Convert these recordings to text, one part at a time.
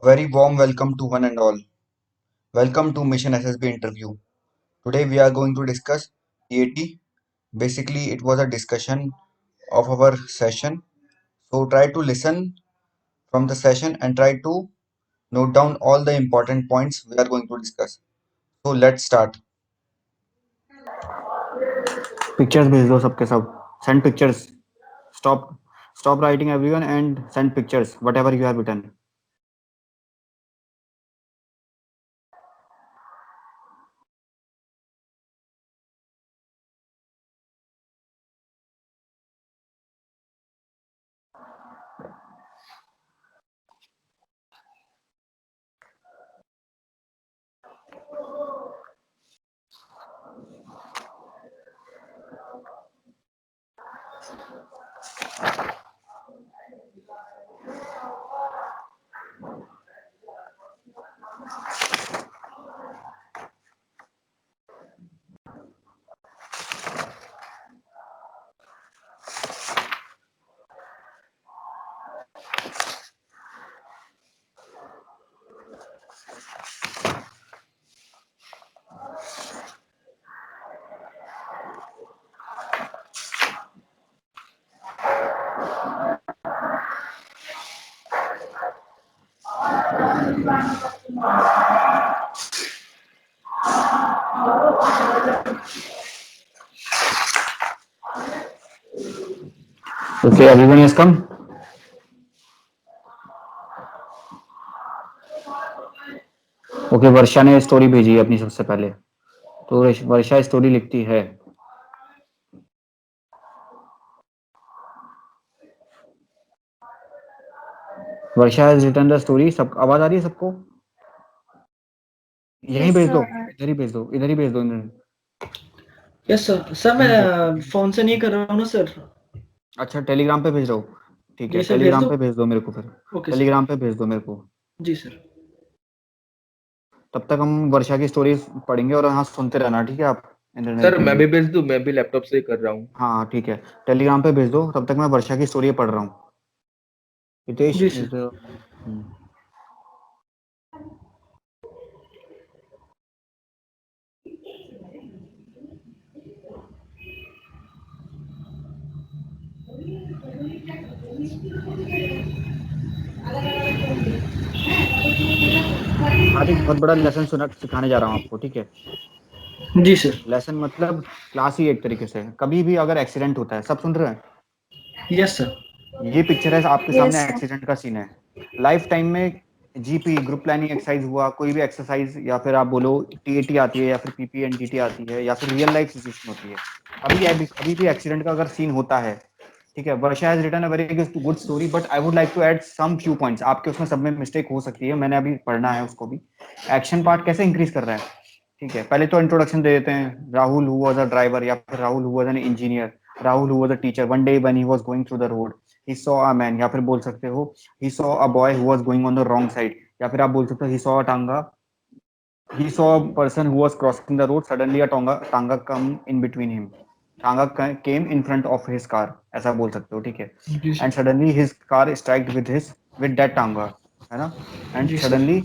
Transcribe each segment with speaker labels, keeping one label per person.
Speaker 1: A very warm welcome to one and all. Welcome to Mission SSB interview. Today we are going to discuss EAT. Basically, it was a discussion of our session. So try to listen from the session and try to note down all the important points we are going to discuss. So let's start.
Speaker 2: Pictures भेज दो सबके सब. Send pictures. Stop writing everyone and send pictures whatever you have written. Okay everyone has come. Okay Varsha ने story भेजी है अपनी सबसे पहले. तो वर्षा स्टोरी लिखती है. Varsha has written the story. सब आवाज आ रही है सबको. यहीं
Speaker 3: यस
Speaker 2: भेज दो.
Speaker 3: सर।
Speaker 2: इधर ही भेज दो. इधर ही भेज दो.
Speaker 3: Yes sir. सर मैं फोन से नहीं कर रहा हूँ ना सर।
Speaker 2: अच्छा टेलीग्राम पे भेज रहा हूँ. ठीक है
Speaker 3: जी सर, भेज
Speaker 2: टेलीग्राम
Speaker 3: दो।
Speaker 2: पे भेज दो मेरे को फिर.
Speaker 3: Okay sir.
Speaker 2: टेलीग्राम पे भेज दो मेरे को.
Speaker 3: जी सर।
Speaker 2: तब तक हम वर्षा की स्टोरी पढ़ेंगे और यहाँ सुनते रहना. ठीक है आप इंटरनेट
Speaker 4: सर
Speaker 2: पे
Speaker 4: मैं
Speaker 2: भी.
Speaker 4: भी भेज दूं, मैं भी लैपटॉप से ही कर रहा हूँ।
Speaker 2: हाँ ठीक है. टेलीग्राम पे भेज दो. तब तक मैं वर्षा की स्टोरी पढ़ रहा हूँ. हितेश
Speaker 3: जी
Speaker 2: इज.
Speaker 3: सर।
Speaker 2: आज एक बहुत बड़ा लेसन सिखाने जा रहा हूँ आपको. ठीक है.
Speaker 3: जी सर।
Speaker 2: लेसन मतलब क्लास ही एक तरीके से. कभी भी अगर एक्सीडेंट होता है, सब सुन रहे हैं.
Speaker 3: Yes sir.
Speaker 2: ये पिक्चर है आपके
Speaker 5: यस
Speaker 2: सामने.
Speaker 5: सर।
Speaker 2: एक्सीडेंट का सीन है. लाइफ टाइम में जीपी ग्रुप प्लानिंग एक्सरसाइज हुआ, कोई भी एक्सरसाइज या फिर आप बोलो टीएटी आती है या फिर पीपीएनडीटी आती है या फिर रियल लाइफ सिचुएशन होती है. कभी भी एक्सीडेंट का अगर सीन होता है. ठीक है. Varsha has written a very good story but I would like to add some few points. आपके उसमें सब में मिस्टेक हो सकती है. मैंने अभी पढ़ना है उसको भी. एक्शन पार्ट कैसे इंक्रीज कर रहा है. ठीक है. पहले तो इंट्रोडक्शन दे देते हैं. Rahul who was a driver या फिर Rahul who was an engineer. Rahul who was a teacher. One day when he was going through the road he saw a man. या फिर बोल सकते हो he saw a boy who was going on the wrong side. या फिर आप बोल सकते हो ही सॉ अ टांगा. He saw a person who was crossing the road. Suddenly, a tanga come in between him. Tanga came in front of his car. ऐसा बोल सकते हो. ठीक है.
Speaker 3: जी
Speaker 2: And
Speaker 3: sir.
Speaker 2: suddenly his car struck with that tanga. है ना. And
Speaker 3: जी sir.
Speaker 2: suddenly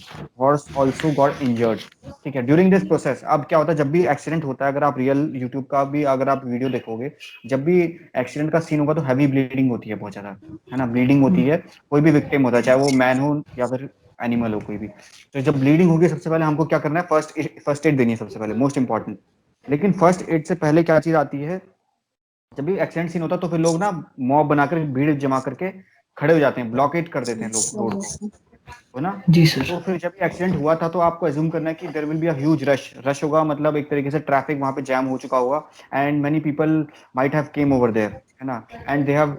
Speaker 2: horse also got injured. ठीक है. ड्यूरिंग दिस प्रोसेस अब क्या होता है. जब भी एक्सीडेंट होता है, अगर आप रियल यूट्यूब का भी अगर आप वीडियो देखोगे, जब भी एक्सीडेंट का सीन होगा तो हैवी ब्लीडिंग होती है बहुत ज्यादा. है ना. ब्लीडिंग होती है. कोई भी विक्टिम होता है, चाहे वो मैन हो या फिर एनिमल हो कोई भी. तो जब ब्लीडिंग होगी सबसे पहले हमको क्या करना है. फर्स्ट एड देनी है सबसे पहले. Most important. लेकिन फर्स्ट एड से पहले क्या चीज आती है. जब भी एक्सीडेंट सीन होता है तो फिर लोग ना मॉब बनाकर भीड़ जमा करके खड़े हो जाते हैं. ब्लॉकेट कर देते हैं लोग रोड को. है ना.
Speaker 3: जी सर।
Speaker 2: तो फिर जब भी एक्सीडेंट हुआ था तो आपको एज्यूम करना है कि there will be a huge rush होगा. मतलब एक तरीके से ट्रैफिक वहां पे जैम हो चुका होगा. And many people might have came over there. है ना. एंड दे हैव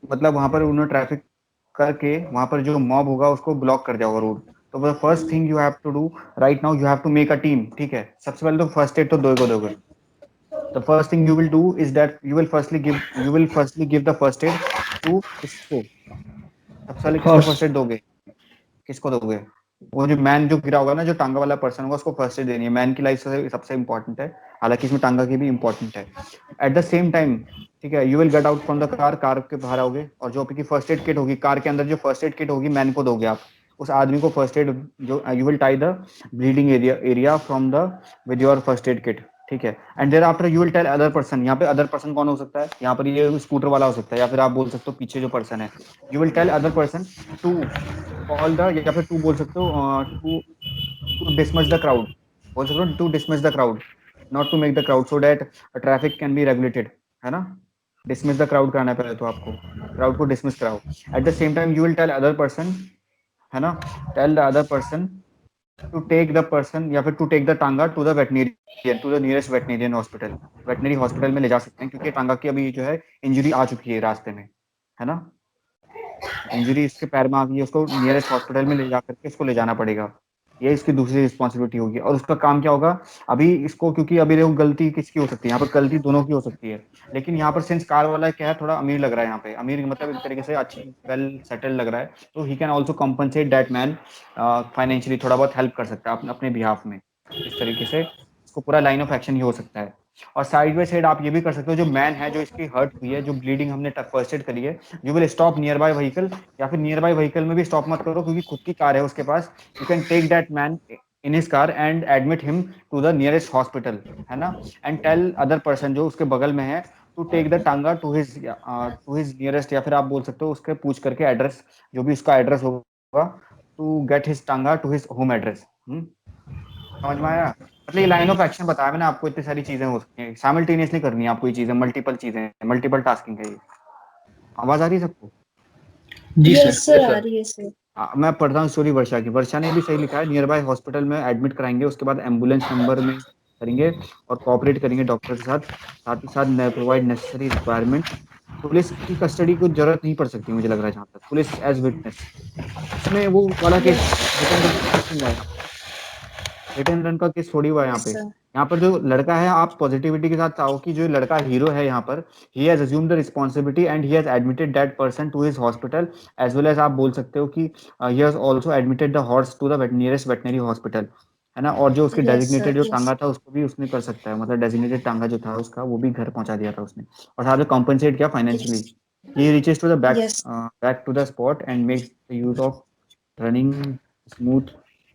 Speaker 2: मतलब वहां पर उन्होंने ट्रैफिक करके वहां पर जो मॉब होगा उसको ब्लॉक कर दिया होगा रोड. तो first thing you have to do right now, you have to make a team. ठीक है. सबसे पहले तो फर्स्ट एड तो दोगे. The first thing you will do is that you will firstly give the first aid to किसको. सबसे पहले किसको
Speaker 3: हॉर्स।
Speaker 2: फर्स्ट एड दोगे. किसको दोगे. वो जो मैन जो गिरा होगा ना, जो टांगा वाला पर्सन होगा, उसको फर्स्ट एड देनी है. मैन की लाइफ सबसे इंपॉर्टेंट है. हालांकि इसमें टांगा की भी इंपॉर्टेंट है. एट द सेम टाइम ठीक है, you will get out from the car. Car के बाहर आओगे और जो आपकी फर्स्ट एड किट होगी कार के अंदर, जो फर्स्ट एड किट होगी मैन को दोगे आप. उस आदमी को फर्स्ट एड जो you will tie the bleeding area from the with your first aid kit, ठीक है। And thereafter you will tell other person, यहाँ पे अदर पर्सन कौन हो सकता है, यहाँ पर ये स्कूटर वाला हो सकता है, या फिर आप बोल सकते हो पीछे जो पर्सन है, you will tell other person to call the, या फिर टू बोल सकते हो to to dismiss the crowd, बोल सकते हो to dismiss the crowd, not to make the crowd, so that traffic can be regulated, है ना। डिसमिस द क्राउड कराना है पहले तो आपको, क्राउड को डिसमिस कराओ। At the same time you will tell other person, है ना, tell the other person to take the person, या फिर to take the tanga to the veterinarian, to the nearest veterinarian hospital, veterinary hospital में ले जा सकते हैं, क्योंकि टांगा की अभी जो है इंजरी आ चुकी है रास्ते में, है ना, इंजरी इसके पैर में आ गई है, उसको नियरेस्ट हॉस्पिटल में ले जा करके इसको ले जाना पड़ेगा। ये इसकी दूसरी रिस्पॉन्सिबिलिटी होगी। और उसका काम क्या होगा, अभी इसको, क्योंकि अभी देखो गलती किसकी हो सकती है, यहाँ पर गलती दोनों की हो सकती है, लेकिन यहाँ पर सिंस कार वाला क्या है, थोड़ा अमीर लग रहा है, यहाँ पे अमीर मतलब एक तरीके से अच्छी वेल सेटल्ड लग रहा है, तो he can also compensate that man financially, थोड़ा बहुत हेल्प कर सकता है अपने बिहाफ में। इस तरीके से इसको पूरा लाइन ऑफ एक्शन ही हो सकता है। और साइड बाय साइड आप ये भी कर सकते हो, जो मैन है, जो इसकी हर्ट हुई है, जो ब्लीडिंग हमने फर्स्ट एड करी है, you will stop near by vehicle, या फिर नियर बाय व्हीकल में भी स्टॉप मत करो, क्योंकि खुद की कार है उसके पास, you can take that man in his car and admit him to the nearest hospital, है ना। एंड टेल अदर पर्सन जो उसके बगल में है to take the tanga to his nearest, या फिर आप बोल सकते हो उसके पूछ करके एड्रेस, जो भी उसका एड्रेस होगा, टू गेट हिज टांगा टू हिज होम एड्रेस। समझ में आया, मतलब ये लाइन ऑफ एक्शन बताया मैंने आपको, इतनी सारी चीजें हो सकती हैं साइमल्टेनियसली करनी है आपको, ये चीजें मल्टीपल चीजें, मल्टीपल टास्किंग है ये। आवाज आ रही है सबको?
Speaker 3: जी
Speaker 5: यस
Speaker 3: सर।
Speaker 5: सर,
Speaker 4: यस
Speaker 5: आ
Speaker 4: सर।
Speaker 5: रही है सर।
Speaker 2: मैं पढ़ता हूँ स्टोरी वर्षा की। वर्षा ने भी सही लिखा है, नियर बाय हॉस्पिटल में एडमिट कराएंगे, उसके बाद एम्बुलेंस नंबर में करेंगे, और कोऑपरेट करेंगे डॉक्टर के साथ, साथ ही साथ प्रोवाइड नेसेसरी रिक्वायरमेंट। पुलिस की कस्टडी को जरूरत नहीं पड़ सकती मुझे लग रहा है, जहाँ तक पुलिस एज विटनेस, इसमें वो वाला case,
Speaker 5: yes
Speaker 2: hit and run का केस नहीं है, हिट एंड रन का केस थोड़ी हुआ है यहाँ
Speaker 5: यस
Speaker 2: पे।
Speaker 5: सर।
Speaker 2: यहाँ पर जो लड़का है, आप पॉजिटिविटी के साथ आओ कि जो लड़का हीरो है यहाँ पर, he has assumed the responsibility and he has admitted that person to his hospital, as well as आप बोल सकते हो कि he has also admitted the horse to the nearest veterinary hospital, है ना। और जो उसके
Speaker 5: यस
Speaker 2: डेजिग्नेटेड
Speaker 5: सर।
Speaker 2: जो
Speaker 5: यस
Speaker 2: टांगा था उसको भी उसने कर सकता है, मतलब डेजिग्नेटेड टांगा जो था उसका, वो भी घर पहुंचा दिया था उसने, और साथ में कॉम्पनसेट किया
Speaker 5: yes
Speaker 2: financially. He reaches to the
Speaker 5: yes
Speaker 2: back to the spot and makes the use of running smooth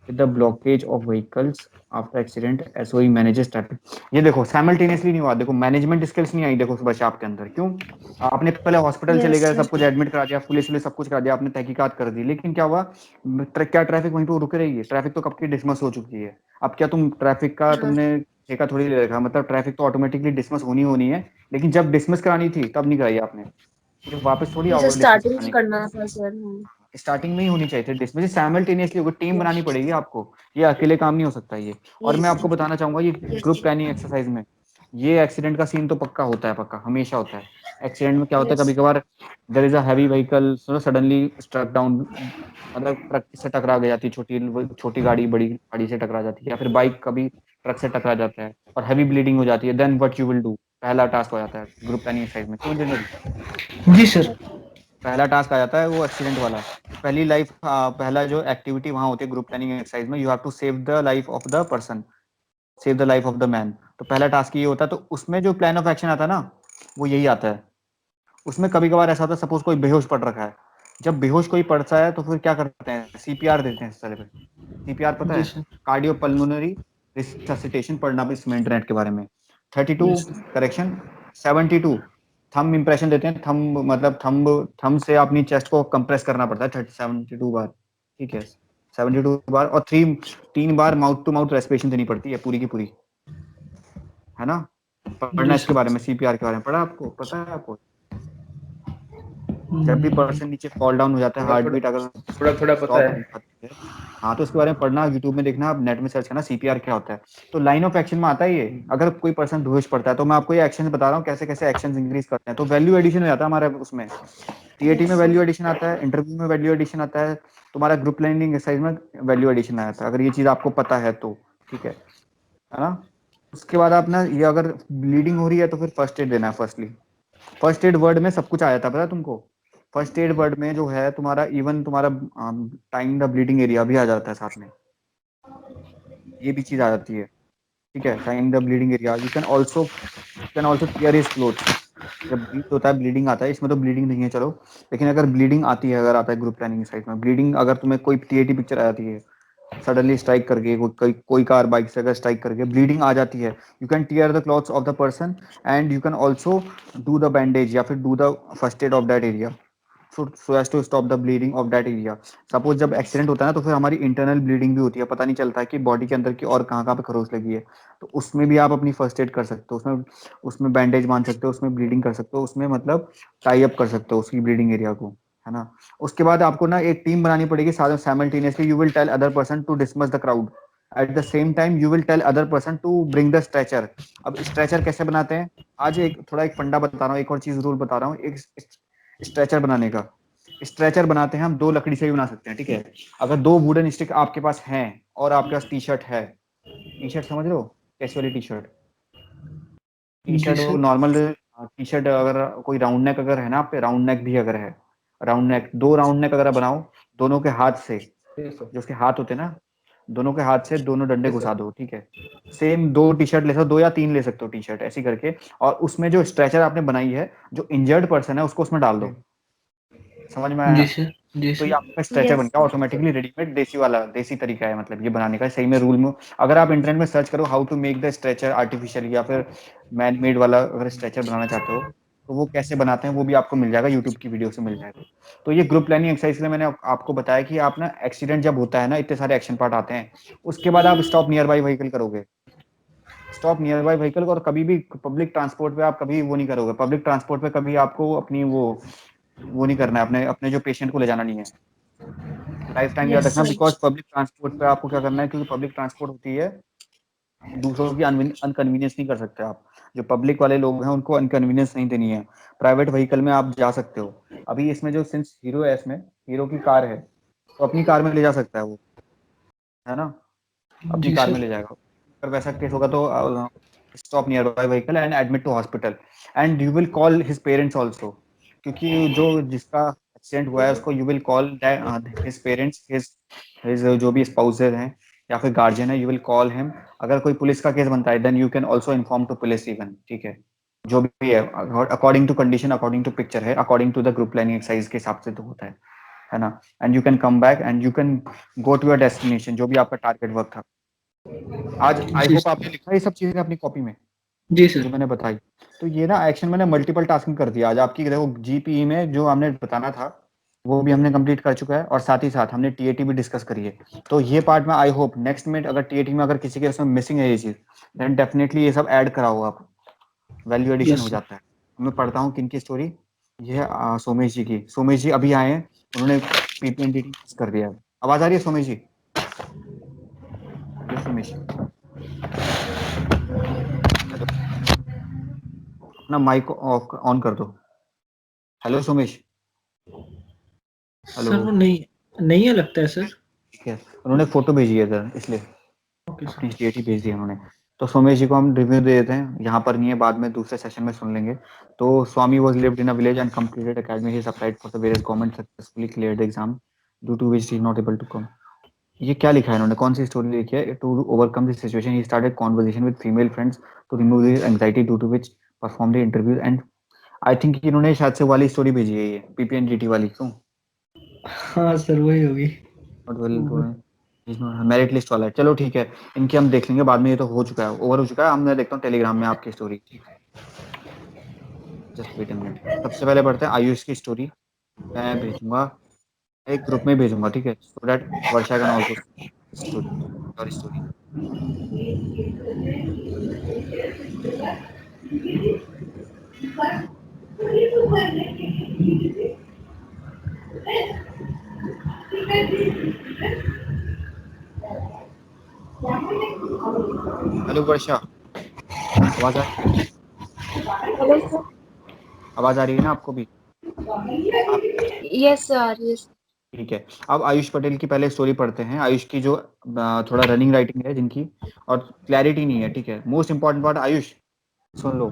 Speaker 2: with the blockage of vehicles after accident, SOE manages traffic। ये देखो साइमल्टेनियसली नहीं हुआ, देखो मैनेजमेंट स्किल्स नहीं आई, देखो सुबह आपके अंदर क्यों, आपने पहले हॉस्पिटल चले
Speaker 5: यस
Speaker 2: गए,
Speaker 5: सर।
Speaker 2: सब कुछ एडमिट करा दिया, पुलिस सब कुछ करा दिया, आपने तहकीकात कर दी, लेकिन क्या हुआ, क्या ट्रैफिक वहीं पर रुके रही, ट्रैफिक तो कब की डिसमस हो चुकी है। अब क्या तुम ट्रैफिक का
Speaker 5: हाँ,
Speaker 2: तुमने ठेका थोड़ी ले रखा, मतलब ट्रैफिक तो ऑटोमेटिकली डिसमस होनी होनी है, लेकिन जब डिसमस करानी थी तब नहीं कराई आपने, फिर वापस थोड़ी
Speaker 5: जैसे
Speaker 2: आओगे डिसमस
Speaker 5: स्टार्टिंग से
Speaker 2: कराने के लिए।
Speaker 5: करना था सर।
Speaker 2: स्टार्टिंग में ही होनी चाहिए थी डिसमिस, साइमल्टेनियसली होगी, टीम
Speaker 5: यस
Speaker 2: बनानी पड़ेगी आपको, ये अकेले काम नहीं हो सकता ये। और मैं
Speaker 5: यस
Speaker 2: आपको बताना चाहूंगा, ये ग्रुप
Speaker 5: यस
Speaker 2: प्लानिंग एक्सरसाइज में ये एक्सीडेंट का सीन तो पक्का होता है, पक्का हमेशा होता है। एक्सीडेंट में क्या होता है,
Speaker 5: यस
Speaker 2: कभी कभार there is a heavy vehicle suddenly struck down, मतलब ट्रक से टकरा गई जाती है, छोटी छोटी गाड़ी बड़ी गाड़ी से टकरा जाती है, या फिर बाइक कभी ट्रक से टकरा जाता है और हैवी ब्लीडिंग हो जाती है, then what you will do, पहला टास्क हो जाता है ग्रुप प्लानिंग एक्सरसाइज में, क्यों जनरल,
Speaker 3: जी सर।
Speaker 2: पहला टास्क आ जाता है वो एक्सीडेंट वाला। पहली लाइफ, पहला जो एक्टिविटी वहां होती है ग्रुप प्लानिंग एक्सरसाइज में, you have to save the life of the person, save the life of the man. तो पहला टास्क ये होता है, तो उसमें जो प्लान ऑफ एक्शन आता है ना, वो यही आता है। उसमें कभी कभार ऐसा होता है, सपोज कोई बेहोश पड़ रखा है, जब बेहोश कोई पड़ता है तो फिर क्या करते हैं, सीपीआर देते हैं इस तरह पे। सीपीआर पता
Speaker 3: जी
Speaker 2: है,
Speaker 3: सर।
Speaker 2: कार्डियो पल्मोनरी रिससिटेशन, पढ़ना भी इसमें इंटरनेट के बारे में। 32
Speaker 3: yes sir.
Speaker 2: Correction, 72 thumb impression देते हैं, थंब मतलब थंब, थंब से अपनी चेस्ट को कंप्रेस करना पड़ता है 72 बार, ठीक है, 72 बार। और 3 बार माउथ टू माउथ रेस्पिरेशन देनी पड़ती है पूरी की पूरी, है ना। पढ़ना
Speaker 3: जी
Speaker 2: इसके
Speaker 3: सर।
Speaker 2: बारे में, सीपीआर के बारे में पढ़ा आपको, पता है आपको। जब भी
Speaker 3: हम्म,
Speaker 2: पर्सन नीचे फॉल डाउन हो जाता है,
Speaker 4: थोड़ा
Speaker 2: हार्ट
Speaker 4: थोड़ा
Speaker 2: बीट अगर
Speaker 4: थोड़ा थोड़ा पता
Speaker 2: स्टॉप हो
Speaker 4: है।
Speaker 2: जाती है, हाँ, तो इसके बारे में पढ़ना, यूट्यूब में देखना, आप नेट में सर्च करना सीपीआर क्या होता है। तो लाइन ऑफ एक्शन में आता है ये, अगर कोई पर्सन बेहोश पड़ता है, तो मैं आपको ये एक्शन बता रहा हूँ कैसे कैसे एक्शन इंक्रीज करते हैं, तो वैल्यू एडिशन हो जाता है हमारे उसमें, टीएटी में
Speaker 5: यस
Speaker 2: वैल्यू
Speaker 5: सर।
Speaker 2: एडिशन आता है, इंटरव्यू में वैल्यू एडिशन आता है, तुम्हारा ग्रुप प्लानिंग एक्सरसाइज में वैल्यू एडिशन आता है, अगर ये चीज आपको पता है तो, ठीक है ना। उसके बाद आप ना, ये अगर ब्लीडिंग हो रही है तो फिर फर्स्ट एड देना है फर्स्टली। फर्स्ट एड वर्ड में सब कुछ आ जाता है, पता है तुमको। फर्स्ट एड वर्ड में जो है तुम्हारा, इवन तुम्हारा टाइम द ब्लीडिंग एरिया भी आ जाता है साथ में, ये भी चीज आ जाती है, ठीक है। Time the bleeding area, you can also tear his clothes, जब ब्लीड होता है, ब्लीडिंग आता है, इसमें तो ब्लीडिंग नहीं है चलो, लेकिन अगर ब्लीडिंग आती है, अगर आता है ग्रुप प्लानिंग एक्सरसाइज में ब्लीडिंग, अगर तुम्हें कोई टीएटी पिक्चर आती है, सडनली स्ट्राइक करके कोई कार बाइक से अगर स्ट्राइक करके ब्लीडिंग आ जाती है, you can tear the clothes of the person and you can also do the bandage या फिर do the first aid of that area, so as to stop the bleeding of that area. Suppose जब accident होता है ना, तो फिर हमारी internal bleeding भी होती है, पता नहीं चलता है कि बॉडी के अंदर की और कहाँ कहाँ पे खरोच लगी है, तो उसमें भी आप अपनी फर्स्ट एड कर सकते हो, उसमें उसमें बैंडेज बांध सकते हो, उसमें ब्लीडिंग कर सकते हो, उसमें मतलब टाई अप कर सकते हो उसकी ब्लीडिंग एरिया को, है ना। उसके बाद आपको ना एक टीम बनानी पड़ेगी, साथ में simultaneously you will tell other person to dismiss the crowd, at the same time you will tell other person to bring the stretcher. अब स्ट्रेचर कैसे बनाते हैं, आज एक थोड़ा एक फंडा बता रहा हूँ, एक और चीज रूल बता रहा हूँ, एक स्ट्रेचर बनाने का। स्ट्रेचर बनाते हैं हम दो लकड़ी से भी बना सकते हैं, ठीक है। अगर दो वुडन स्टिक आपके पास हैं और आपके पास टी शर्ट है, टी शर्ट समझ रहे हो, कैसी वाली T shirt, T
Speaker 3: G
Speaker 2: shirt वो
Speaker 3: सर।
Speaker 2: नॉर्मल टी शर्ट, अगर कोई राउंड नेक अगर है ना आप पे, राउंड नेक भी अगर है, राउंड नेक, दो राउंड नेक अगर आप बनाओ, दोनों के हाथ से,
Speaker 4: यस सर।
Speaker 2: जो उसके हाथ होते हैं ना, दोनों के हाथ से दोनों डंडे
Speaker 4: यस
Speaker 2: घुसा
Speaker 4: सर।
Speaker 2: दो, ठीक है। सेम दो टी शर्ट ले सकते हो, दो या तीन ले सकते हो टी शर्ट, ऐसी करके, और उसमें जो स्ट्रेचर आपने बनाई है, जो इंजर्ड पर्सन है उसको उसमें डाल दो, समझ में
Speaker 3: जी
Speaker 2: आया।
Speaker 3: सर। जी
Speaker 2: तो ये
Speaker 3: सर।
Speaker 2: आपका स्ट्रेचर बन
Speaker 5: यस
Speaker 2: गया ऑटोमेटिकली रेडीमेड, देसी वाला, देसी तरीका है मतलब ये बनाने का, सही में रूल में। अगर आप इंटरनेट में सर्च करो how to make the stretcher artificial या फिर मैन मेड वाला अगर स्ट्रेचर बनाना चाहते हो, तो वो कैसे बनाते हैं वो भी आपको मिल जाएगा, यूट्यूब की वीडियो से मिल जाएगा। तो ये ग्रुप प्लानिंग एक्सरसाइज के लिए मैंने आपको बताया कि आप ना एक्सीडेंट जब होता है ना, इतने सारे एक्शन पार्ट आते हैं, उसके बाद आप स्टॉप नियर बाई व्हीकल करोगे, स्टॉप नियर बाई व्हीकल, और कभी भी पब्लिक ट्रांसपोर्ट पे आप कभी वो नहीं करोगे, पब्लिक ट्रांसपोर्ट पे कभी आपको अपनी वो नहीं करना है, अपने अपने जो पेशेंट को ले जाना नहीं है, लाइफ टाइम याद
Speaker 5: यस
Speaker 2: रखना,
Speaker 5: सर।
Speaker 2: बिकॉज पब्लिक ट्रांसपोर्ट पे आपको क्या करना है, क्योंकि पब्लिक ट्रांसपोर्ट होती है, दूसरों की अनकन्वीनियंस नहीं कर सकते आप, जो पब्लिक वाले लोग हैं उनको अनकन्वीनियंस नहीं देनी है, प्राइवेट व्हीकल में आप जा सकते हो। अभी इसमें जो सिंस हीरो है, इसमें हीरो की कार है, तो अपनी कार में ले जा सकता है वो, है ना, अपनी
Speaker 3: जी
Speaker 2: कार में
Speaker 3: सर।
Speaker 2: ले जाएगा। अगर वैसा केस होगा तो stop near by vehicle and admit to hospital, and you will call his parents also, क्योंकि जो जिसका एक्सीडेंट हुआ है उसको you will call his parents, his जो भी स्पाउसेज हैं या फिर गार्जियन है, यू विल कॉल हिम। अगर कोई पुलिस का केस बनता है then you can also inform to police even, ठीक है, जो भी है according to condition, according to picture है, according to the group planning exercise के हिसाब से तो होता है ना। And you can come back and you can go to your destination, जो भी आपका टारगेट वर्क था। आज आई
Speaker 3: जी
Speaker 2: होप
Speaker 3: सर।
Speaker 2: आपने लिखा ये सब चीजें अपनी कॉपी में
Speaker 3: जी
Speaker 2: जो
Speaker 3: सर।
Speaker 2: मैंने बताई। तो ये ना एक्शन मैंने मल्टीपल टास्किंग कर दिया आज आपकी, देखो जीपीई में जो हमने बताना था वो भी हमने कंप्लीट कर चुका है, और साथ ही साथ हमने टीएटी भी डिस्कस करी है। तो ये पार्ट में आई होप नेक्स्ट में अगर टीएटी में अगर किसी के उसमें मिसिंग है ये चीज, देन डेफिनेटली ये सब ऐड कराओ आप, वैल्यू एडिशन
Speaker 3: यस
Speaker 2: हो
Speaker 3: सर।
Speaker 2: जाता है। मैं पढ़ता हूँ किनकी स्टोरी, ये है सोमेश जी की। सोमेश जी अभी आए हैं, उन्होंने पीपीएनडीटी कर दिया है। आवाज आ रही है सोमेश जी? हेलो सोमेश, हेलो, अपना माइक ऑन कर दो। Hello Somesh, hello.
Speaker 3: सर वो नहीं नहीं है लगता है सर।
Speaker 2: ठीक है, उन्होंने फोटो भेजी है सर, इसलिए
Speaker 3: ओके
Speaker 2: अपनी
Speaker 3: सर।
Speaker 2: डीएटी भेज दी है उन्होंने। तो सोमेश जी को हम रिव्यू दे देते हैं, यहाँ पर नहीं है, बाद में दूसरे सेशन में सुन लेंगे। तो Swami was lived in a village and completed academy, he applied for the various government, successfully cleared the exam, due to which he is not able to come। ये क्या लिखा है इन्होंने, कौन सी स्टोरी लिखी है? To overcome this situation he started conversation with female friends to remove his anxiety, due to which perform the interview and, I think इन्होंने शायद से वाली स्टोरी भेजी है ये पीपीएनडीटी वाली, क्यों
Speaker 3: हाँ सर वही होगी।
Speaker 2: नॉट वेल मेरिट लिस्ट वाला है। चलो ठीक है, इनकी हम देख लेंगे बाद में, ये तो हो चुका है, ओवर हो चुका है। हम मैं देखता हूँ टेलीग्राम में आपकी स्टोरी, ठीक है, जस्ट वेट अ मिनट। सबसे पहले पढ़ते हैं आयुष की स्टोरी, मैं भेजूंगा एक ग्रुप में भेजूंगा, ठीक है, so that Varsha can also story और स्टोरी। हेलो वर्षा, आवाज आ रही है?
Speaker 5: Hello sir.
Speaker 2: आवाज आ रही है ना आपको भी? आप
Speaker 5: यस सर। यस।
Speaker 2: ठीक है, अब आयुष पटेल की पहले स्टोरी पढ़ते हैं। आयुष की जो थोड़ा रनिंग राइटिंग है जिनकी, और क्लैरिटी नहीं है, ठीक है, मोस्ट इंपॉर्टेंट पार्ट आयुष सुन लो,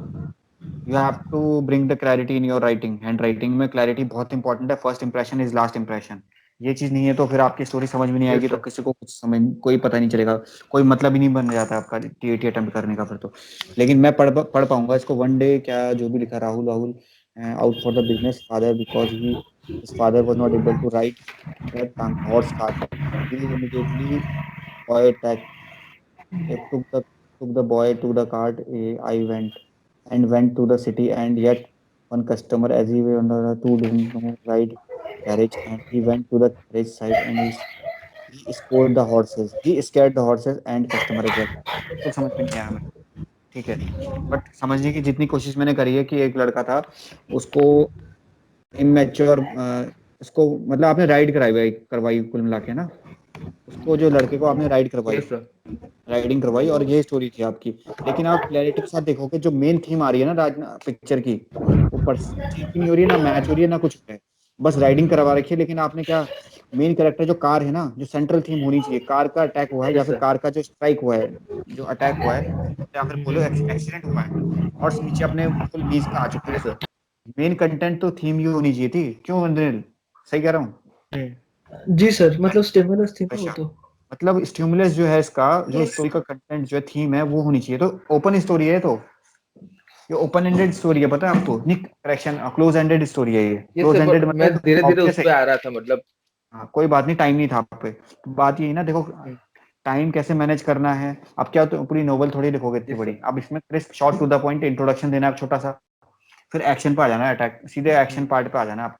Speaker 2: you have to bring the clarity in your writing, hand writing में क्लैरिटी बहुत इंपॉर्टेंट है, first impression is last impression, ये चीज नहीं है तो फिर आपकी स्टोरी समझ में नहीं
Speaker 4: यस
Speaker 2: आएगी, तो
Speaker 4: सर।
Speaker 2: किसी को कुछ समझ कोई पता नहीं चलेगा, कोई मतलब ही नहीं बन जाता आपका टीएटी अटेम्प्ट करने का फिर तो। लेकिन मैं पढ़ पाऊंगा इसको वन डे, क्या जो भी लिखा, Rahul Rahul out for the business father because he his father was not able to ride that horse cart. He immediately boy took the boy to the cart. I went to the city, and yet one customer, as he were on the two didn't know ride carriage, and he went to the carriage side, and he scored the horses. He scared the horses and customer as well. तो समझ में नहीं आया मेरे को, ठीक है। But समझने की जितनी कोशिश मैंने करी है कि एक लड़का था, उसको इमेच्योर, उसको मतलब आपने राइड करवाई कुल मिला के ना, उसको जो लड़के को आपने
Speaker 4: यस सर।
Speaker 2: राइडिंग करवाई, और ये स्टोरी थी आपकी। लेकिन आप क्लैरिटी के साथ देखोगे, जो मेन थीम आ रही है ना राज पिक्चर की, वो चेंज नहीं हो रही है, ना मैच हो रही है, ना कुछ हो रहा है, बस राइडिंग करवा रखी है। लेकिन आपने क्या, मेन कैरेक्टर जो कार है ना, जो सेंट्रल थीम होनी चाहिए, कार का अटैक हुआ है, या
Speaker 4: यस
Speaker 2: फिर
Speaker 4: सर।
Speaker 2: कार का जो स्ट्राइक हुआ है, जो अटैक हुआ है, या फिर बोलो एक्सीडेंट हुआ है, और नीचे अपने बिल्कुल नीच पे आ चुके
Speaker 4: यस
Speaker 2: हैं।
Speaker 4: सर।
Speaker 2: मेन कंटेंट तो थीम ये होनी चाहिए थी, क्यों अंद्रेल? सही कह रहा हूँ?
Speaker 3: जी सर, मतलब स्टिमुलस थी ना वो
Speaker 2: अच्छा,
Speaker 3: तो।
Speaker 2: मतलब स्टिमुलस जो है इसका, जो
Speaker 5: Yes.
Speaker 2: स्टोरी का कंटेंट जो है, थीम है, वो होनी चाहिए। तो ओपन स्टोरी है, तो ये ओपन एंडेड स्टोरी है, पता है आपको? नहीं, करेक्शन, क्लोज एंडेड स्टोरी है ये।
Speaker 4: Yes
Speaker 2: close
Speaker 4: sir,
Speaker 2: ended
Speaker 4: but मैं
Speaker 2: मतलब
Speaker 4: धीरे धीरे
Speaker 2: ऑब्वियस
Speaker 4: उस
Speaker 2: है।
Speaker 4: पे आ रहा था मतलब।
Speaker 2: हाँ, कोई बात नहीं, टाइम नहीं था आप पे। तो बात यही ना, देखो टाइम कैसे मैनेज करना है। अब क्या, तो पूरी नोवेल थोड़ी लिखोगे इतनी
Speaker 4: यस
Speaker 2: बड़ी,
Speaker 4: सर।
Speaker 2: अब इसमें crisp short to the point introduction देना है छोटा सा, फिर एक्शन पे आ जाना है, अटैक सीधे एक्शन पार्ट पे आ जाना है आप।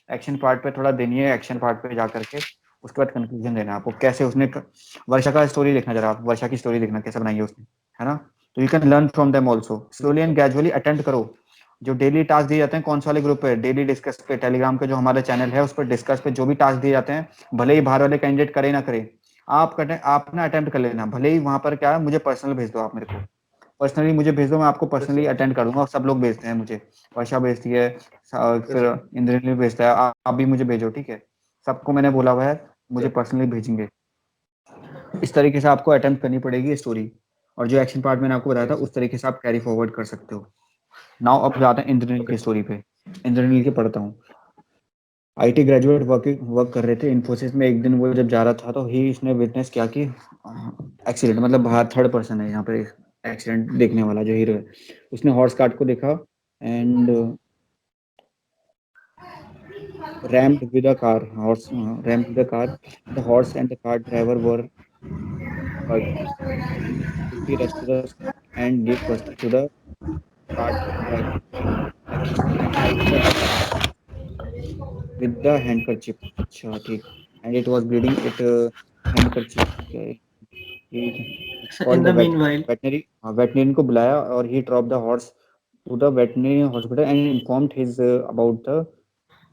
Speaker 2: एक्शन पार्ट पे थोड़ा देनी है, एक्शन पार्ट पे जा करके उसके बाद कंक्लूजन देना है आपको, कैसे उसने वर्षा का स्टोरी लिखना, जरा आप वर्षा की स्टोरी लिखना कैसे बनाई है उसने, है ना? तो you can learn from them also, slowly and gradually attempt करो। जो डेली टास्क दिए जाते हैं, कौन से वाले ग्रुप पे, डेली डिस्कस पे, टेलीग्राम पे जो हमारा चैनल है, उस पर डिस्कस पे जो भी टास्क दिए जाते हैं, भले ही बाहर वाले कैंडिडेट करे ना करे, आप ना अटेम्प्ट कर लेना, भले ही वहां पर क्या है, मुझे पर्सनल भेज दो, आप मेरे को पर्सनली मुझे भेज दो, मैं आपको
Speaker 4: यस
Speaker 2: पर्सनली
Speaker 4: सर।
Speaker 2: अटेंड कर दूंगा। और सब लोग भेजते हैं मुझे, वर्षा भेजती है,
Speaker 4: यस
Speaker 2: फिर
Speaker 4: सर।
Speaker 2: इंद्रनील भी भेजता है, आप भी मुझे भेजो, ठीक है? सबको मैंने बोला हुआ है, मुझे
Speaker 4: सर।
Speaker 2: पर्सनली भेजेंगे। इस तरीके से आपको अटेम्प्ट करनी पड़ेगी स्टोरी, और जो एक्शन पार्ट मैंने आपको बताया था,
Speaker 4: यस
Speaker 2: उस तरीके से आप कैरी फॉरवर्ड कर सकते हो। नाउ अब जाते हैं इंद्रनील
Speaker 4: ओके।
Speaker 2: की स्टोरी पे। इंद्रनील की पढ़ता हूँ। आईटी ग्रेजुएट वर्क कर रहे थे इन्फोसिस में। एक दिन वो जब जा रहा था, तो ही इसने विटनेस किया कि एक्सीडेंट, मतलब बाहर थर्ड पर्सन है यहाँ पे, एक्सीडेंट देखने वाला जो हीरो है, उसने हॉर्स कार्ट को देखा, and rammed with a car horse rammed with a car. The horse and the car driver were hurt, and quickly rushed to the spot and gave first aid to the cart driver. Like and tied the with the handkerchief. अच्छा ठीक, and it was bleeding. It handkerchief. Okay. He
Speaker 3: sir in
Speaker 2: called
Speaker 3: the
Speaker 2: the
Speaker 3: mean while.
Speaker 2: veterinarian को बुलाया, और he dropped the horse to the veterinary hospital and informed his about the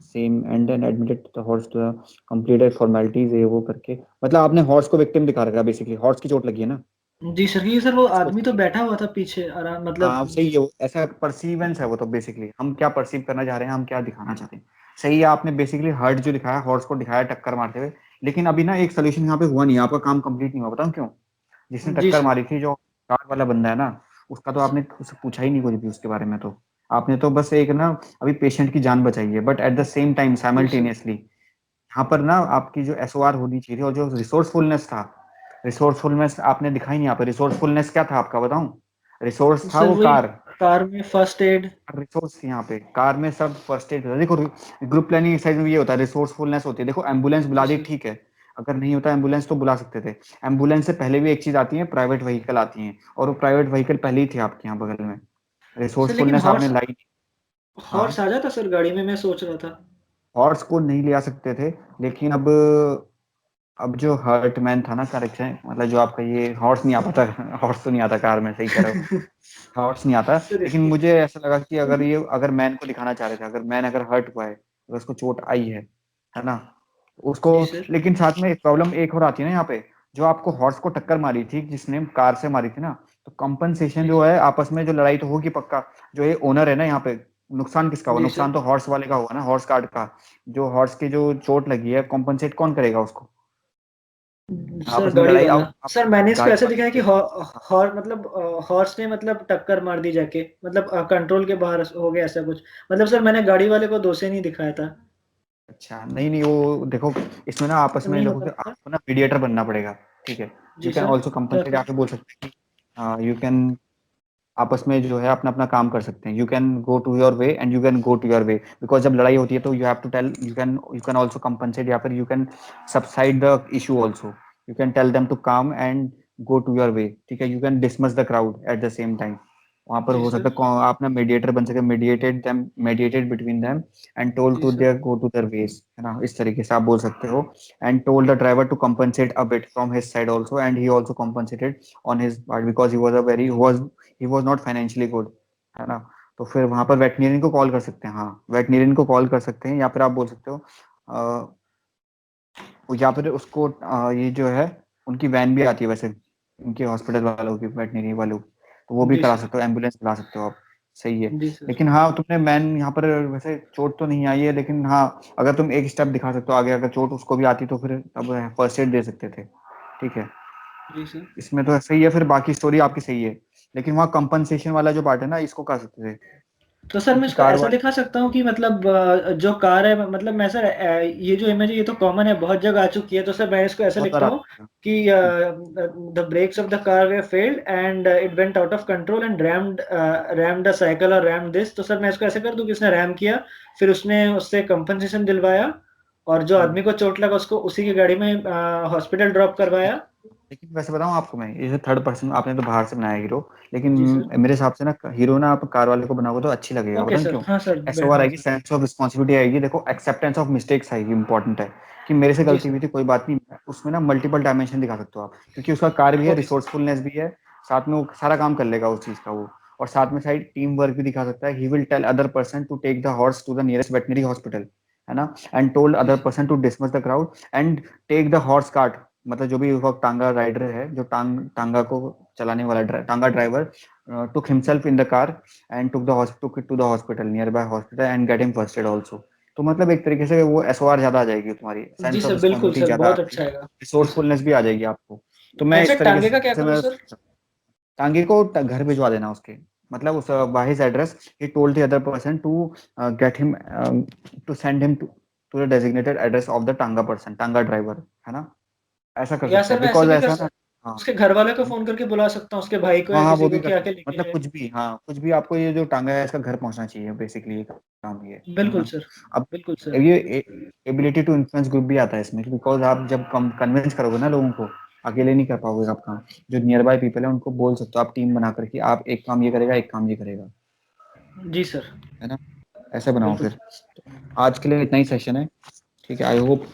Speaker 2: same, and then admitted the horse to completed formalities, ये वो करके। मतलब आपने horse को victim दिखा रखा है बेसिकली, हॉर्स की चोट लगी है ना
Speaker 3: जी सर, ये सर वो
Speaker 2: उसको।
Speaker 3: आदमी तो बैठा हुआ था पीछे आराम, मतलब।
Speaker 2: हाँ सही है, वो ऐसा परसीवेंस है वो, तो बेसिकली हम क्या परसीव करना चाह रहे हैं, हम क्या दिखाना चाहते हैं। सही है, आपने बेसिकली हर्ट जो दिखाया, हॉर्स को दिखाया टक्कर मारते हुए, लेकिन अभी ना एक सोल्यूशन यहाँ पे हुआ नहीं, आपका काम कंप्लीट नहीं हुआ, बताऊँ क्यों? जिसने
Speaker 3: जी
Speaker 2: टक्कर
Speaker 3: सर।
Speaker 2: मारी थी, जो कार वाला बंदा है ना, उसका तो आपने उससे पूछा ही नहीं कुछ भी उसके बारे में। तो आपने तो बस एक ना अभी पेशेंट की जान बचाई है, but at the same time
Speaker 3: जी सर।
Speaker 2: साइमल्टेनियसली यहाँ पर ना आपकी जो एसओआर होनी चाहिए थी, और जो रिसोर्सफुलनेस था, रिसोर्सफुलनेस आपने दिखाई नहीं। यहाँ पे रिसोर्सफुलनेस क्या था आपका, बताऊं? रिसोर्स था
Speaker 3: सर
Speaker 2: वो
Speaker 3: वही
Speaker 2: कार,
Speaker 3: कार में फर्स्ट एड।
Speaker 2: रिसोर्स यहाँ पे कार में सब फर्स्ट एड होता है। देखो ग्रुप प्लानिंग एक्सरसाइज में ये होता है, रिसोर्सफुलनेस होती है। देखो एम्बुलेंस बुला
Speaker 3: जी
Speaker 2: दी,
Speaker 3: सर।
Speaker 2: ठीक है, अगर नहीं होता एम्बुलेंस तो बुला सकते थे। एम्बुलेंस से पहले भी एक चीज आती है, प्राइवेट व्हीकल आती है, और वो प्राइवेट व्हीकल पहले ही थे आपके यहाँ बगल में।
Speaker 3: सर लेकिन
Speaker 2: रिसोर्सफुलनेस आपने
Speaker 3: हॉर्स
Speaker 2: लाई नहीं।
Speaker 3: हॉर्स
Speaker 2: हाँ,
Speaker 3: आ जाता सर गाड़ी में, मैं सोच रहा था।
Speaker 2: हॉर्स को नहीं ले आ सकते थे, लेकिन अब जो हर्टमैन था ना, करेक्शन मतलब जो आपका ये हॉर्स नहीं आ पाता, हॉर्स तो नहीं आता कार में, सही कह रहे हो, हॉर्स नहीं आता।
Speaker 3: सर
Speaker 2: लेकिन
Speaker 3: इसकी।
Speaker 2: मुझे ऐसा लगा कि अगर मैन को दिखाना चाह रहे थे, अगर मैन अगर हर्ट हुआ है, अगर उसको चोट आई है ना, उसको।
Speaker 3: जी सर।
Speaker 2: लेकिन साथ में एक प्रॉब्लम एक और आती है ना यहाँ पे, जो आपको हॉर्स को टक्कर मारी थी, जिसने कार से मारी थी ना, तो कंपनसेशन
Speaker 3: जी
Speaker 2: जो
Speaker 3: सर।
Speaker 2: है आपस में, जो लड़ाई तो होगी पक्का। जो ये ओनर है ना यहाँ पे, नुकसान किसका हुआ?
Speaker 3: जी
Speaker 2: नुकसान
Speaker 3: सर।
Speaker 2: तो हॉर्स वाले का हुआ ना, हॉर्स कार्ड का। जो हॉर्स की जो चोट लगी है, कॉम्पनसेट कौन करेगा उसको?
Speaker 3: सर
Speaker 2: आपस में
Speaker 3: गाड़ी
Speaker 2: लड़ाई
Speaker 3: वाला,
Speaker 2: आप
Speaker 3: सर मैंने इसको
Speaker 2: गाड़ी
Speaker 3: ऐसे
Speaker 2: वाले
Speaker 3: दिखाया कि
Speaker 2: करेगा।
Speaker 3: हॉर मतलब हॉर्स ने मतलब टक्कर मार दी जाके, मतलब कंट्रोल के बाहर हो गया ऐसा कुछ। मतलब सर मैंने गाड़ी वाले को दोषी नहीं दिखाया था।
Speaker 2: अच्छा, नहीं नहीं, वो देखो इसमें ना आपस में
Speaker 3: नहीं
Speaker 2: देखो
Speaker 3: होता
Speaker 2: कि
Speaker 3: सर।
Speaker 2: आपको ना मीडिएटर बनना पड़ेगा, ठीक है।
Speaker 3: जी
Speaker 2: यू कैन
Speaker 3: सर,
Speaker 2: ऑल्सो
Speaker 3: क्या
Speaker 2: कंपनसेट,
Speaker 3: फिर?
Speaker 2: आके बोल सकते हैं कि यू कैन आपस में जो है अपना अपना काम कर सकते हैं। You can go to your way and you can go to your way, because जब लड़ाई होती है तो you have to tell, you can also compensate, या फिर you can subside the issue also. You can tell them to calm and go to your way, ठीक है। You can dismiss the crowd at the same time. वहां पर
Speaker 3: जी
Speaker 2: हो सकता
Speaker 3: sir.
Speaker 2: है आप ना मीडिएटर बन सके, mediated between them and told
Speaker 3: जी
Speaker 2: to
Speaker 3: sir.
Speaker 2: There go to their ways, है ना, इस तरीके से आप बोल सकते हो। And told the driver to compensate a bit from his side also, and he also compensated on his part because he was not financially good, है ना। तो फिर वहां पर वेटनेरियन को कॉल कर सकते हैं, हाँ, वेटनेरियन को कॉल कर सकते हैं, या फिर आप बोल सकते हो या फिर उसको ये जो है उनकी वैन भी आती है वैसे, उनके हॉस्पिटल वालों की, वेटनरी वालों की, तो वो भी
Speaker 3: जी
Speaker 2: करा
Speaker 3: सर।
Speaker 2: सकते हो, एम्बुलेंस बुला सकते हो आप। सही है।
Speaker 3: जी सर।
Speaker 2: लेकिन हाँ, तुमने मैन यहाँ पर वैसे चोट तो नहीं आई है, लेकिन हाँ, अगर तुम एक स्टेप दिखा सकते हो आगे, अगर चोट उसको भी आती तो फिर तब फर्स्ट एड दे सकते थे, ठीक है।
Speaker 3: जी सर।
Speaker 2: इसमें तो सही है, फिर बाकी स्टोरी आपकी सही है, लेकिन वहाँ कंपनसेशन वाला जो पार्ट है ना, इसको कर सकते थे,
Speaker 3: तो सर मैं
Speaker 2: क्योंकि
Speaker 3: इसको
Speaker 2: कार
Speaker 3: ऐसा
Speaker 2: वाले
Speaker 3: दिखा सकता हूँ कि मतलब जो कार है, मतलब मैं सर ये जो इमेज है ये तो कॉमन है, बहुत जगह आ चुकी है, तो सर मैं इसको ऐसा
Speaker 2: बहुत बार
Speaker 3: लिखता हूँ
Speaker 2: आता है।
Speaker 3: कि the brakes of the car were failed and it went out of control and rammed the cycle और रैम्ड दिस। तो सर मैं इसको ऐसे कर दूं कि उसने रैम किया, फिर उसने उससे कंपनसेशन दिलवाया, और जो
Speaker 2: हम्म।
Speaker 3: आदमी को चोट लगा उसको उसी की गाड़ी में हॉस्पिटल ड्रॉप करवाया।
Speaker 2: लेकिन वैसे बताऊं आपको, मैं ये थर्ड पर्सन आपने तो बाहर से बनाया हीरो, लेकिन
Speaker 3: जी सर।
Speaker 2: मेरे हिसाब से ना हीरो ना आप कार वाले को बनाओगे तो अच्छी लगेगा,
Speaker 3: ओके
Speaker 2: बताऊं
Speaker 3: सर,
Speaker 2: क्यों?
Speaker 3: हाँ सर,
Speaker 2: एसओआर
Speaker 3: हाँ
Speaker 2: आएगी,
Speaker 3: सर।
Speaker 2: सेंस ऑफ रिस्पॉन्सिबिलिटी आएगी, देखो एक्सेप्टेंस ऑफ मिस्टेक्स आएगी, इंपॉर्टेंट है कि मेरे से
Speaker 3: जी
Speaker 2: गलती
Speaker 3: सर।
Speaker 2: हुई थी, कोई बात नहीं। उसमें ना मल्टीपल डायमेंशन दिखा सकते हो आप, क्योंकि उसका कार भी है,
Speaker 3: ओके सर।
Speaker 2: रिसोर्सफुलनेस भी है, साथ में वो सारा काम कर लेगा उस चीज का वो। और साथ में साइड टीम वर्क भी दिखा सकता है, he will tell other person to take the horse to the nearest veterinary hospital, है ना, एंड टोल्ड
Speaker 3: जी
Speaker 2: other
Speaker 3: sir.
Speaker 2: Person to dismiss the crowd and take the horse cart, मतलब जो भी वो टांगा राइडर है, जो टांगा को चलाने वाला टांगा driver took himself in the car and took it to the hospital, nearby hospital, and get him first aid also। तो मतलब एक तरीके से वो एसओआर ज्यादा आ जाएगी, तुम्हारी
Speaker 3: जी
Speaker 2: सेंस ऑफ
Speaker 3: सर, बिल्कुल
Speaker 2: रिस्पॉन्सिबिलिटी
Speaker 3: सर,
Speaker 2: ज्यादा
Speaker 3: बहुत
Speaker 2: आपकी,
Speaker 3: अच्छा आएगा। जी सर।
Speaker 2: रिसोर्सफुलनेस भी आ जाएगी आपको। तो मैं
Speaker 3: एंड
Speaker 2: इस
Speaker 3: सर
Speaker 2: तरीके
Speaker 3: टांगे का क्या
Speaker 2: से
Speaker 3: करूँ
Speaker 2: मैं
Speaker 3: सर?
Speaker 2: टांगे को घर भिजवा देना उसके, मतलब उस by his address, he told the other person to get him to send him to the designated address of the tonga person, tonga driver, है ना। ऐसा कर
Speaker 3: या
Speaker 2: सकते
Speaker 3: सर
Speaker 2: हैं,
Speaker 3: मैं ऐसे
Speaker 2: बिकॉज
Speaker 3: भी कर
Speaker 2: ऐसा ना, हाँ।
Speaker 3: उसके घर वाले को फोन करके बुला सकता हूँ, उसके भाई को
Speaker 2: हाँ
Speaker 3: या
Speaker 2: हाँ, वो
Speaker 3: किसी
Speaker 2: भी
Speaker 3: को,
Speaker 2: कर
Speaker 3: कि आके
Speaker 2: सकते हैं,
Speaker 3: लेके
Speaker 2: मतलब
Speaker 3: जाए।
Speaker 2: कुछ भी, हाँ, कुछ भी आपको ये जो टांगा है इसका घर पहुंचना चाहिए, बेसिकली काम ये है
Speaker 3: बिल्कुल
Speaker 2: ना।
Speaker 3: सर।
Speaker 2: अब
Speaker 3: बिल्कुल सर।
Speaker 2: ये एबिलिटी टू इन्फ्लुएंस ग्रुप भी आता है इसमें, बिकॉज आप जब कन्विंस करोगे ना लोगों को, अकेले नहीं कर पाओगे आप काम। जो नियर बाय पीपल है उनको बोल सकते हो आप, टीम बना करके, आप एक काम ये करेगा, एक काम ये करेगा,
Speaker 3: जी सर।
Speaker 2: है ना। ऐसे बनाओ
Speaker 3: बिल्कुल
Speaker 2: फिर।
Speaker 3: सर।
Speaker 2: आज के लिए इतना ही सेशन है, ठीक है। I hope